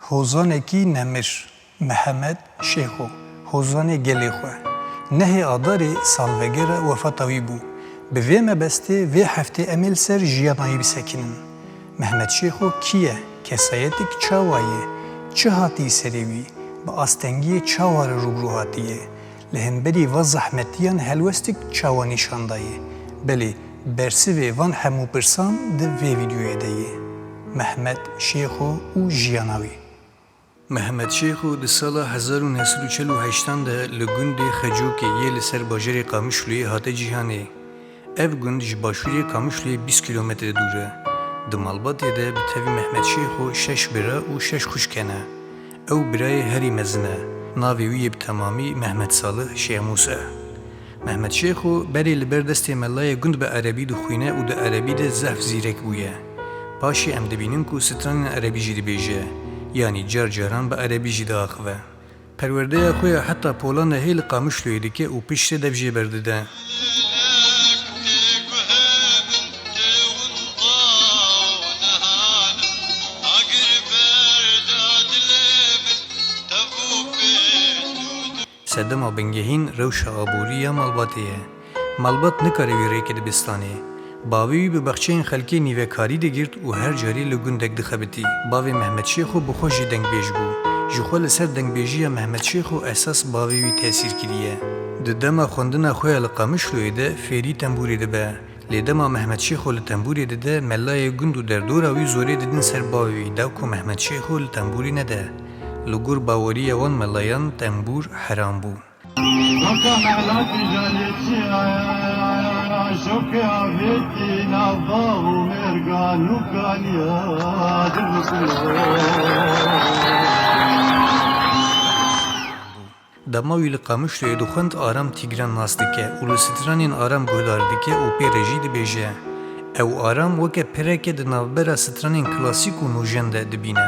Hozanekî nemir Mehmed Şêxo hozanê gelê xwe nehê adarê salvegera wefata wî bû. Bi vê mebestê vê heftê em ê li ser jiyana wî bisekinin. Mehmed Şêxo kî ye? Kesayetîk çawa ye? Çi hatî serê wî? Bi astengiyê çawa re rûbirû hatiye? Li hemberî va zehmetiyan helwestîk çawa nîşan daye. Belê bersivê van hemû pirsan di vê vîdyoyê de ye. Mehmed Şêxo û jiyana wî. Mehmed Şêxo di sala 1948 de li gundê Xecokê yê li ser bajarê Qamişloyê hate cîhanê. Ev gund ji başûrê Qamişloyê 20 kilometre dûr e. Di malbatê de bi tevî Mehmed Şêxo 6 bira û 6 xwişk hene. Ew birayê herî mezin e. Navê wî yê bi temamî Mehmed Salih Şêmûs e. Mehmed Şêxo berê li ber destê melayê gund bi erebî dixwîne û di erebî de zehf zîrek bûye. Paşê em dibînin ku stranên erebî jî dibêje. Yani car caran bi erebî jî diaxive. Perwerdeya xwe ya heta polana hê li Qamişloyê dike û piştê dev jê berdide. Sedema bingehîn rewşa aborî ya malbatê ye. Malbat nikare wî rêkê dibistanê. Bavê wî bi bexçeyên xelkê nîvekarî digirt û her carî li gundek dixebitî. Bavê Mehmed Şêxo bi xwe jî dengbêj bû. Ji xwe li ser dengbêjiya Mehmed Şêxo esas bavê wî tesîr kiriye. Di dema xwendina xwe ya li Qamişloyê de fêrî tembûrê dibe. Lê dema Mehmed Şêxo li tembûrê dide, melayê gund û derdora wî zorê didin ser bavê wî, dew ku Mehmed Şêxo li tembûrê nede. Li gor baweriya wan melayan tembûr heram bû. Dema wî li Qamişloyê dixwend aram Tigran nas dike û li stranên aram guhdar dike û pê re jî dibêje. Ew aram weke pireke di navbera stranên klasîk û nûjen de dibîne.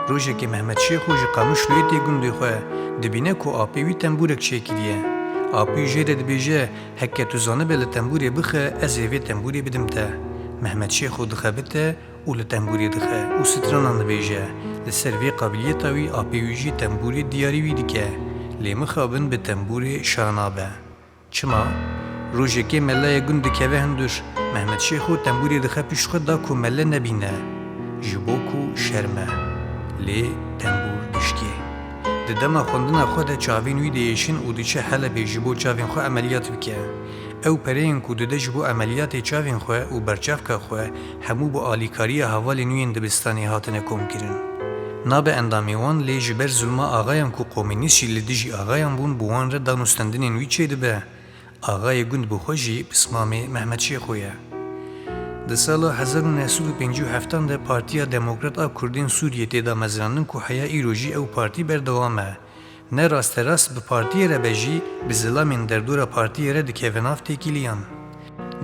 Rojekê Mehmed Şêxo ji Qamişloyê tê gundê xwe dibîne ku apê wî tembûrek çêkiriye. Apê jê de dibêje heke tu zanibe li tembûrê bixe ez ê vê tembûrê bidim te. Mehmed Şêxo dixebite û li tembûrê dixe û stranan dibêje. Li ser vê qabiliyeta wî apê wî jî tembûrê diyarî wî dike. Lê mixabin bi tembûrê şanabe. Çima? Rojekê melayê gund dikeve hindir. Mehmed Şêxo tembûrê dixe pişt xwe da ku mele nebîne. Ji bo ku şerme. Lê tembûr dişkê. Di dema xwendina xwe de çavên wî diêşin û diçe Helepê ji bo çavên xwe emeliyat bike. Ew pereyên ku dide ji bo emeliyatê çavên xwe û berçavka xwe hemû bi alîkariya hevalên wî yên dibistanê hatine komkirin. Nabe endamê wan lê ji ber zulma axayan ku komünîst jî li dijî axayan bûn bi wan re danûstendinên wî çê dibe. Axayê gund bi xwe jî pismamê Mehmed Şêxo ye. Di sala 1957 de Partiya Demokrat a Kurdên Sûriyê têda mezranin ku heya îro jî ew partî berdewam e. Ne rasterast bi partiyê re be jî bi zilamên derdora partiyê re dikeve nav têkiliyan.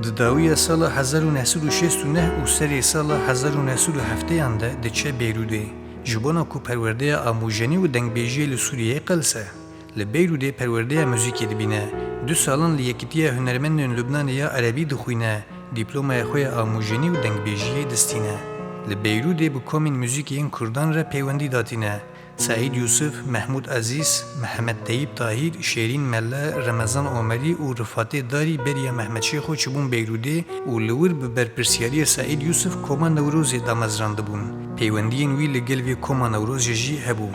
Di dawiya sala 1969 û serê sala 1970 de diçe Beyrûdê. Ji bona ku perwerdeya amûjenî û dengbêjiyê li Sûriyeyê qelse. Li Beyrûdê perwerdeya muzîkê dibîne. 2 salan li Yekîtiya Hunermendên Lubnanê ya erebî dixwîne. Dîplomaya xwe ya amûjenî û dengbêjiyê distîne. Li Beyrûdê bi komên muzîkên Kurdan re peywendî datîne. Saîd Yusuf, Mehmûd Ezîz, Mehmed Teyîb Tahîr, Şêrîn Melle, Remezan Omerî û Rifatê Darî beriya Mehmed Şêxo çibûn Beyrûdê û li wir bi berpirsiyariya Saîd Yusuf Koma Newrozê damezrandibûn. Peywendiyên wî li gel vê Koma Newrozê jî hebû.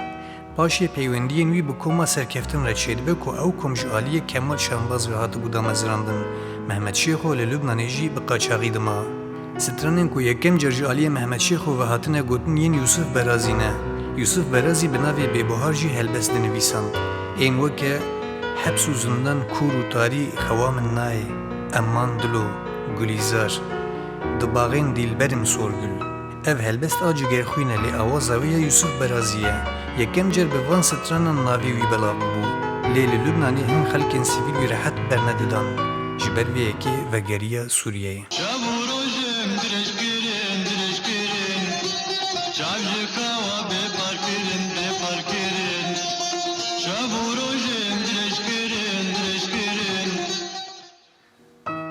Paşê peywendiyên wî bi Koma serkeftin re çêdibe ku ew kom ji aliyê Kemal Şahbaz ve hatibû damezrandin. Mehmed Şêxo li Lubnanê jî bi qaçaxî dima. Stranên ku yekem car ji aliyê Mehmed Şêxo ve hatine gotin yên Yusuf Berazî ne. Yusuf Berazî bi navê Bêbuhar jî helbest dinivîsand. Ên weke hebs û zindan kûr û tarî xewa min nayê. Emman dilo, gulîzar. Di baxên dîlberên sorgul. Ev helbest a cigerxwîne lê awaza wê ya Yusuf Berazî ye. Yekem car bi van stranan navê wî belav bû. Lê li Lubnanê hin xelkên sivîl wî rehet bernedidan. Ji ber vê yekê vegeriya Sûriyeyê.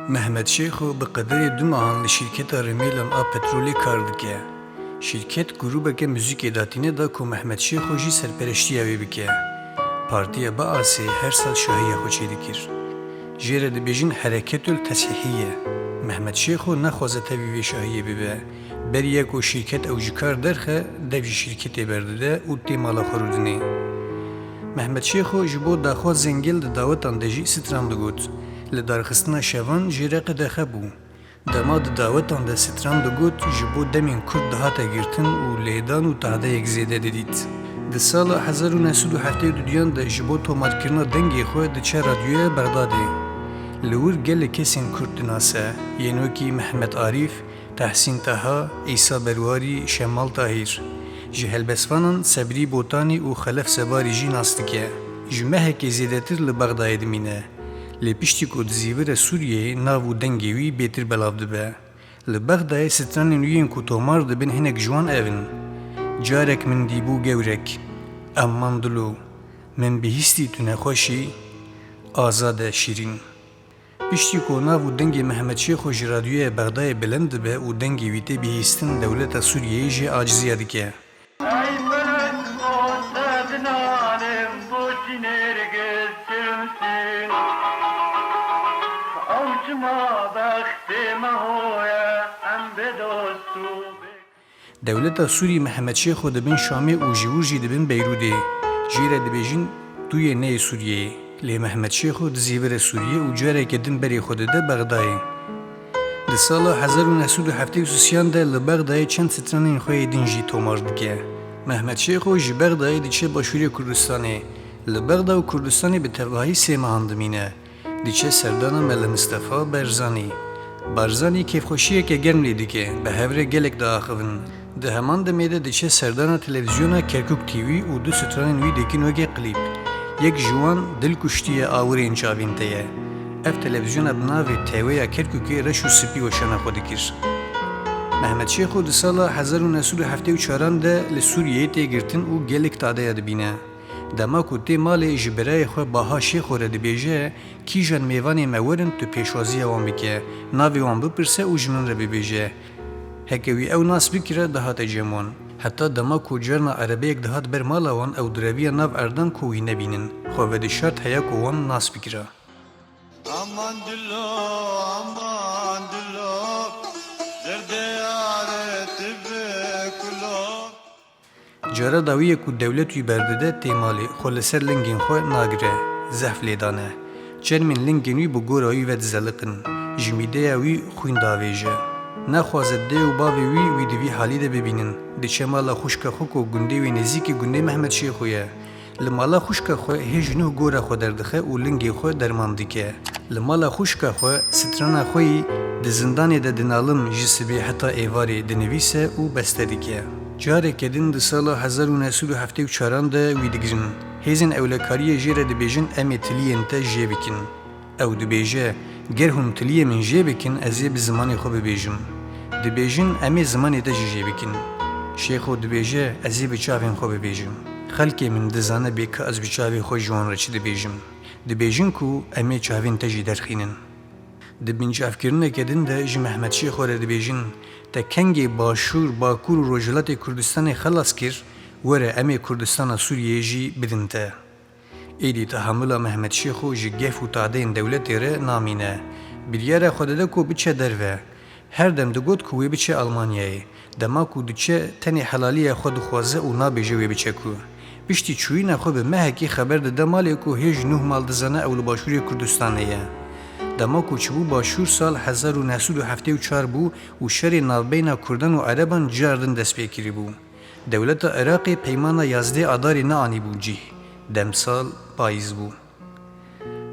Mehmed Şêxo bi qederê 2 mehan li şîrketa Rêmêlan a petrolê kar dike. Şirket grubeke müzik edatine da ku Mehmet Şêxo jî serpereştiya wê bike. Partiya Baasê her sal şahiya xwe çêdikir. Jê re dibêjin hereketül tesihî ye. Mehmet Şêxo naxwaze tevî vê şahiyê bibe. Beriye ku şirket ew ji kar derxe, dev jî şirketê berdide û tê mala xwe rûdinê. Mehmet Şêxo ji bo daxwazên gel di dawetan de jî stran digot. Li darxistina şevan jê re qedexe bû. Dema di dawetan de stran digot ji bo demên Kurd dihate girtin û lêdan û tahdeyek zêde didît. Di sala 1972 de ji bo tomarkirina dengê xwe diçe radyoya Bexdadê. Li wir gelek kesên Kurd dinase, yên wekî Mehmet Arîf, Tehsîn Taha, İsa Berwarî, Şemal Tahîr. Ji helbesvanan Sebrî Botanî û Xelef Sebarî jî nas dike. Ji mehekê zêdetir li Bexdayê dimîne. Lê piştî ku di zîvira Sûriyeyê nav û dengê wî bêtir belav dibe. Li Bexdayê stranên wî yên ku tomar dibin hinek ciwan evin. Carek min dîbû gewrek, emman dilo, min bihîstî tu nexweşî, azade şîrîn. Piştî ku nav û dengê Mehmet Şêxo ji radyoya Bexdayê bilind dibe û dengê wî tê bihîstin dewleta Sûriyeyê jî aciziya dike. Dewleta Sûrî Mehmet Şêxo dibin Şamê û ji wir jî dibin Beyrûdê. Jê re dibêjin duyê neyê Sûriyeyê. Lê Mehmet Şêxo di zîvira Sûriye û careke din berê xwe dide Bexdayê. Di sala 1973 de li Bexdayê çend stranên xwe din jî tomar dike. Mehmet Şêxo ji Bexdayê diçe başûrê Kurdistanê. Li Bexda û Kurdistanê bi tevahî sê mehan dimîne. Diçe serdana Mele Mistefa Barzanî. Barzanî kêfxweşiyeke germ lê dike, bi hevrê gelek diaxivin. Di heman demê de diçe serdana televizyona Kerkûk TV û du stranên wî dikin weke klîp. Yek ji wan dilkuştiye awirên çavên te ye. Ev televizyona bi navê Teweya Kerkûkê reş û spî weşana xwe dikir. Mehmet Şêxo di sala 1974 de li Sûriyeyê tê girtin û gelek tadeya dibîne. Dema ku tê malê ji berayê xwe Baha Şêxo re dibêje, kîjan mêvanê me werin tu pêşwaziya wan bike, navê wan bipirse û ji min re bibêje. Heke wî ew nas bikire dihate cem wan. Heta dema ku carna erebeyek dihat ber mala wan ew direviya nav erdan ku wî nebînin. Xwe vedî şert heye ku wan nas bikire. Aman dilo, aman dilo, derde yâre tibe kulo. Cara dawiye ku devlet wî berdide tê malê xwe li ser lingên xwe nagire, zehf lê dane. Çermên lingên wî bi gora wî vedizeliqin, ji mîdeya wî xwîn davêje. Naxwaze dê û bavê wî di vî halî de bibînin. Diçe mala xuşka xwe ku gundê wê nêzîkî gundê Mehmet Şêxo ye. Li mala xuşka xwe hêj nuh gora xwe derdixe û lingê xwe derman dike. Li mala xuşka xwe strana xwe yî di zindanê de dinalim ji sibê heta êvarê dinivîse û beste dike. Careke din di sala 1974 de wî digirin. Hêzên ewlekariyê jê re dibêjin em ê tiliyên te jê bikin. Ew dibêje ger hûn tiliyê min jê bikin ez ê bi zimanê xwe bibêjim. Dibêjin em ê zimanê te jî jê bikin. Şêxo dibêje ez ê bi çavên xwe bibêjim. Xelkê min dizane bê ka ez bi çavê xwe ji wan re çi dibêjim. Dibêjin ku em ê çavên te jî derxînin. Di bincavkirineke din de ji Mehmet Şêxo re dibêjin te kengê Başûr, Bakur û Rojhilatê Kurdistanê xelas kir, were em ê Kurdistana Sûriyeyê jî bidin te. Êdî tehamûla Mehmet Şêxo ji gef û tadeyên dewletê re namîne. Biryara xwe dide ku biçe derve. Her dem digot ku wê biçe Almanyayê. Dema ku diçe tenê helaliya xwe dixwaze û nabêje wê biçe ku. Piştî çûyîna xwe bi mehekî xeber dide malê ku hêj nuh mal dizane ew li Başûrê Kurdistanê ye. Dema ku çibû Başûr sal 1974 bû û şerê navbeyna Kurdan û Ereban cardin dest pê kirîbû. Dewleta Iraqê peymana 11 adarê neanîbû cih. Demsal payîz bû.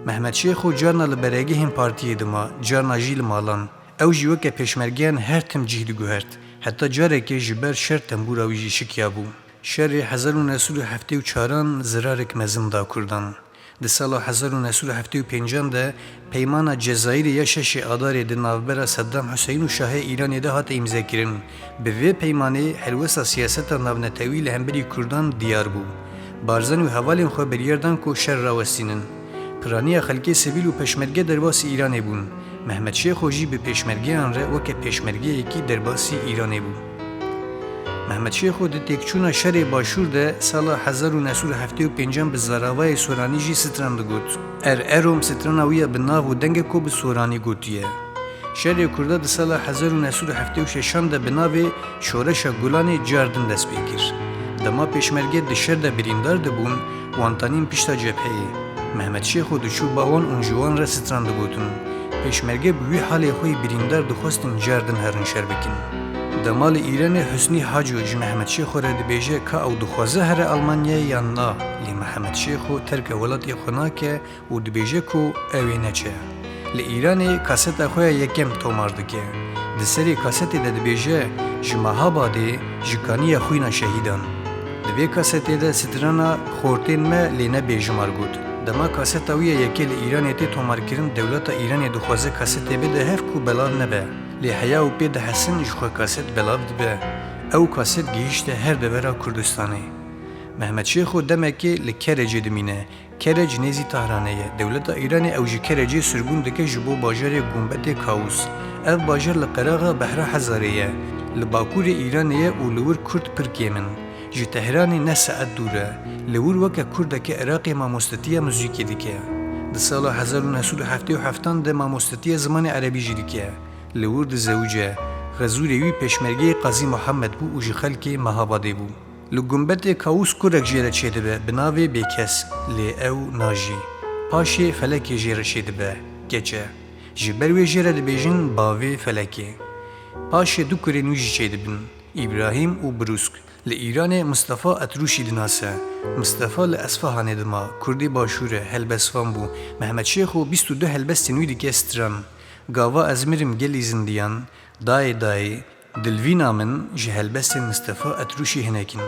Mehmet Şêxo carna li beregehên partiyê dima, carna jî li malan. Ew jî weke pêşmergeyan her tim cih diguhert. Heta carekê ji ber şer tembûra wî jî şikiya bû. Şerê 1974 zirarek mezin da Kurdan. Di sala 1975 de peymana Cezayirê ya şeşê adarê di navbera Saddam Hüseyin û Şahê Îranê de hate îmzekirin. Bi vê peymanê helwesta siyaseta navnetewî li hemberî Kurdan diyar bû. Barzan û hevalên xwe biryardan ku şer rawestînin. Piraniya xelkê sivîl û peşmerge derbasî Îranê bûn. Mehmet Şêxo jî bi pêşmergeyan re weke pêşmergeyekî derbasî Îranê bû. محمد شیخ دی تکچونا شر باشور ده سال 1975 به زراوای سورانی جی ستران دگوت. اروم ستران اویا به ناو و دنگ کو به سورانی گوتیه. شر کرده ده سال 1976 ده به ناو شورش گلان جاردن دست بگیر. دما پیشمرگه ده شر ده بریندار ده بون وانتانین پیشتا جبهه. محمد شیخ دو چو باوان اونجوان را ستران دگوتن. پیشمرگه بوی حال خوی بریندار دخواستن جاردن هرن شر بکن. دمال ایران حسنی حاجی و محمد شیخ را دبیجه که او دخوازه هر آلمانیا یا نا لی محمد شیخ ترک ولاتی خناکه و دبیجه کو اوی نچه. لی ایران کاست خوی یکم تومارده که. دسری کاست ده دبیجه جمعه باده جکانی خوینا شهیدان. دبی کاست ده سترانا خورتین ما لی نبیجمار گود. دما کاست اوی یکی لی ایران تی تومار کرن دولت ایران دخوازه کاست بده هف کو بلاد نبه. لی حیا و پید حسن جخوا کاست بلاد به او کاست گیشته هر دورا کردستانی. محمد شیخ دمکی لکرجی دمینه کرج نزی تهرانه دولت ایران اوجی کرجی سرگون دکه جبو باجر گنبت کاوس اف باجر لقراغا بحر حزاریه لباکور ایرانیه و لور کرد پرکیمن جی تهران نه ساعت دوره لور وکه کردک عراقی ماموستتیه موزیکی دیکه ده سال 1977 ده ماموستتیه زمان عربی جی دیکه لور ده زوجه غزوری پشمرگی قاضی محمد بو و جی خلکی مهاباده بو لگنبت کاوس کرک جیره چیده به بناوی بیکس لی او ناجی پاشی فلکی جیره چیده به گچه جبروی جیره ده بیجن باوی فلکی پاشی دو کری نوجی چیده بن ابراهیم و بروسک لی ایران مصطفی اتروشی دناسه مصطفی لاسفهانه دما کردی باشوره هلبسفان بو محمد شیخ و 22 هلبست نوی دیگه سترم گاوا ازمیرم گلی زندیان دای دلوینا من جه هلبست مصطفی اتروشی هنکین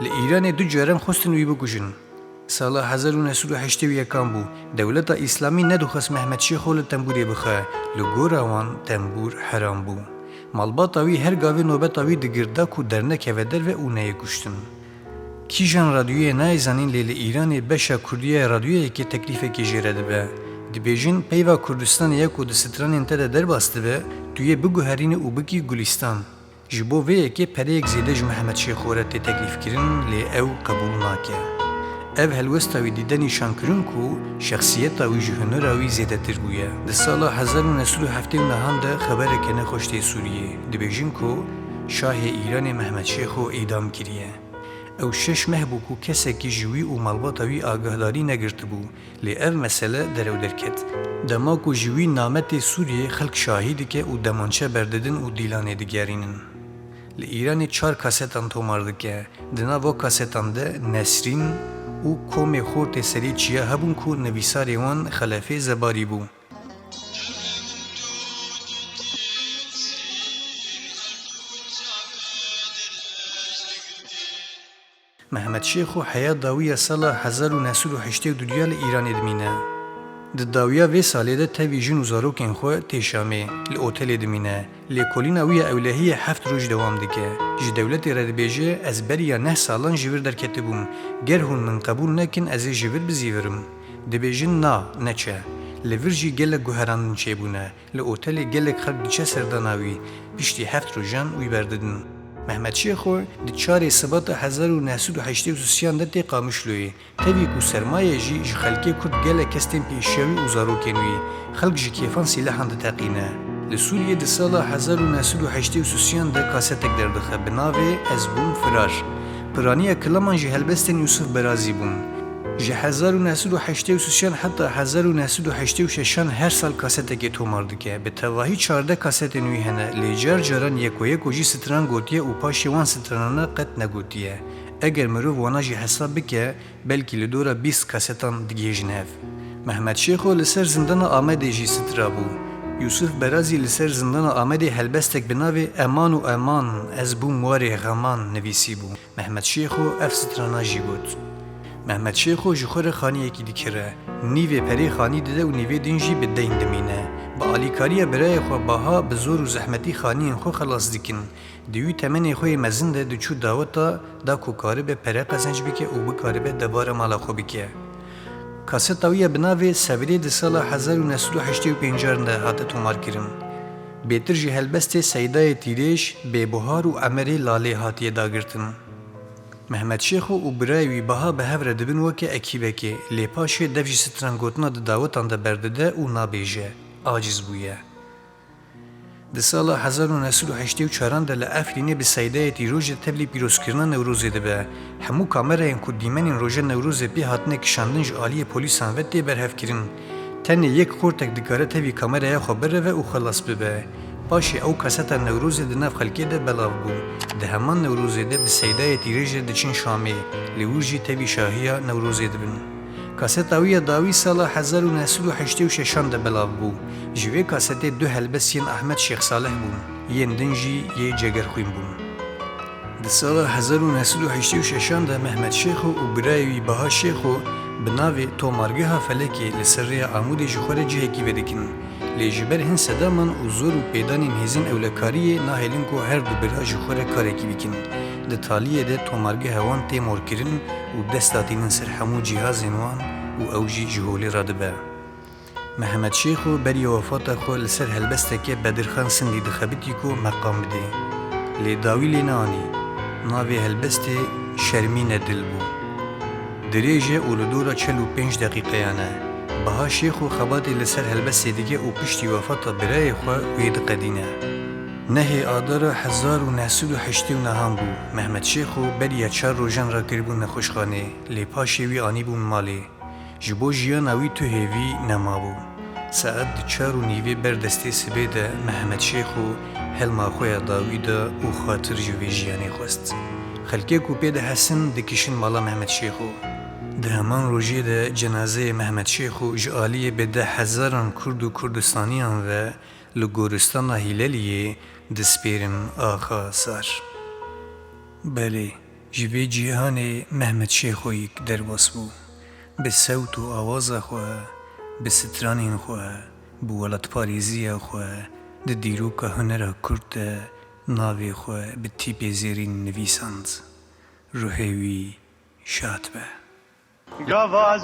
لإيران دو جارم خواستن وی بکشن سال 1981 بو دولت اسلامی ندوخست محمد شیخ تنبوری بخه لگورا وان تنبور حرام بو مالباتاوی هر گاوی نوبتاوی دگرده کو درنک و در و اونه کشتن کیجان رادیوی نایزانین لیل ایران بشا کردیه رادیوی که تکلیفه که جیرده به دبیجن پیوا کردستان یکو دستران انتده در باسته به توی بگو هرین او بکی گلستان جبو وی که پریک زیده محمد شیخ ورته تکلیف کرن لی او قبول ناکه او هلوستاوی دیدنی شانکرون کو شخصیتاوی جهنراوی زیده تر بویه ده سال 1979 ده خبر کنه خوشتی سوریه دبیجن کو شاه ایران محمد شیخ اعدام کریه او شش محبوکو کسی که جوی و مالباتاوی آگاهداری نگرت بو لی او مسئله درو درکت دماکو جوی نامت سوریه خلق شاهیدی که او دمانچه برددن و دیلانه دیگرینن لی ایران 4 کاستان تومارده که دناو کاستان ده نسرین و کوم خورت سری چیه هبون کو نویساری وان خلافه زباری بو محمد شیخ و حیات داویه سال 1982 ل ایران ادمینه د داویه وی ساله ده تاوی جن و زاروکن خو تیشامه ل اوتل ادمینه ل کولین وی اولهی 7 روز دوام دکه ج دولت ردبیجه از بریا 9 سالان جویر در کتبوم گرهون من قبول نکن از جویر بزیورم دبیجن نا نچه لورجی گله گوهران چیبونه ل اوتل گله خرد چه سرداناوی پشتی 7 روزان وی برددن محمد شیخ د 4 سبات 1983 ده قامشلوی تبی کو سرمایه جی خلکی کرد گله کستن پیشوی و زاروکنوی خلق جی کیفان سلاحان ده تقینه لسوریه ده سال 1983 ده کاستک دردخه بناوی از بوم فرار پرانی کلامان جی هلبستن یوسف برازی بوم جی 1983 حتی 1986 هر سال کاستکی تومارده که به تواهی 14 کاست نوی هنه لیجار جاران یکو جی ستران گوتیه و پاشی وان سترانانه قط نگوتیه اگر مرو وانا جی حساب بکه بلکی لدورا 20 کاستان دیگه هف محمد شیخو لسر زندان آمده جی سترا بو یوسف برازی لسر زندان آمده هلبستک بناوی امان و امان از بو مواری غمان نویسی بو محمد شیخو اف سترانا جی بود محمد شیخ و جخور خانی یکی دیکره نیوه پری خانی دده و نیوه دینجی به دین دمینه با آلیکاری برای خو باها به زور و زحمتی خانی خو خلاص دیکن دیوی تمنی خوی مزنده دو چو داوتا دا کو کاری به پره قزنج بکه او بکاری به دبار مالا خو بکه کاستاوی بناوی سویری ده سال 1985 ده هاته تومار کرن Bêtir ji helbestê Seydayê Tîrêş, Bêbuhar û Emerê Lalê hatiye dagirtin. Mehmet Şêxo û birayê wî biha bi hev re dibin weke ekîbekê, lê paşê dev jî strangotina di dawetan de berdide û nabêje, aciz bûye. Di sala 1984 de li Efrînê bi Seydayê Tîrojê tevlî pîrozkirina Newrozê dibe. Hemû kamerayên ku dîmenên roja Newrozê pê hatine kişandin ji aliyê polîsan ve tê berhevkirin. Tenê yek xortek dikare tevî kameraya xwe bireve û xelas bibe. Paşê ew kaseta Newrozê di nav xelkê de belav bû. Di heman Newrozê de bi Seydayê Tîrêjê diçin Şamê, lê wir jî tevî şahiya Newrozê dibin. Kaseta wî ya dawî sala 1986 de belav bû. Ji vê kasetê du helbest yên Ahmed Şêx Saleh bûn, yên din jî yê cegerxwîn bûn. Di sala 1986 de Mehmet Şêxo û birayê wî Baha Şêxo bi navê Tomargeha Felekê li ser rêya Amûdê ji xwe re cihekî vedikin. Lê ji ber hin sedaman û zor û pêdanên hêzin ewlekariyê nahêlin ku her du bira ji xwe re karekî bikin. Di taliyê de tomargeha wan tê morkirin û dest datînin ser hemû cihazên wan û ew jî ji holê radibe. Mehmet Şêxo beriya wefata xwe li ser helbestekê Bedirxan Sindî dixebitî ku meqam bide. Lê dawî lê neanî. Navê helbestê Şermîne Dil bû. Dirêje û li dora 45 deqîqeyan e. Baha Şêxo xebatê li ser helbestê dike û piştî wefata birayê xwe wê diqedîne. Nehê adara 1989 bû. Mehmet Şêxo beriya 4 rojan rakiribûn nexweşxanê, lê paşê wî anîbûn malê. Ji bo jiyana wî tu hêvî nemabû. Saet di 4:30 ber destê sibê de Mehmet Şêxo helma xwe ya dawî da û xatir ji vê jiyanê xwest. Xelkê ku pê dihesin dikişin mala Mehmet Şêxo. Di heman rojê de cenazeyê Mehmet Şêxo ji aliyê bêde hezaran Kurd û Kurdistaniyan ve li goristana Hîleliyê dispêrin axa sar. Belê, ji vê cîhanê Mehmet Şêxoyîk derbas bû. Bi sewt û awaza xwe, bi stranên xwe, bi welatparêziya xwe, di dîroka hunera Kurd de navê xwe bi tîpê zêrîn nivîsand. Ruhê wî şad be. Gavaz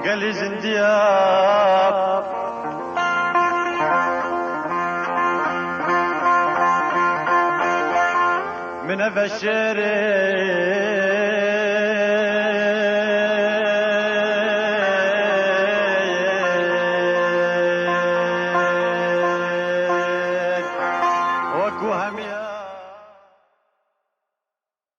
Geli zindiyap Mine veşere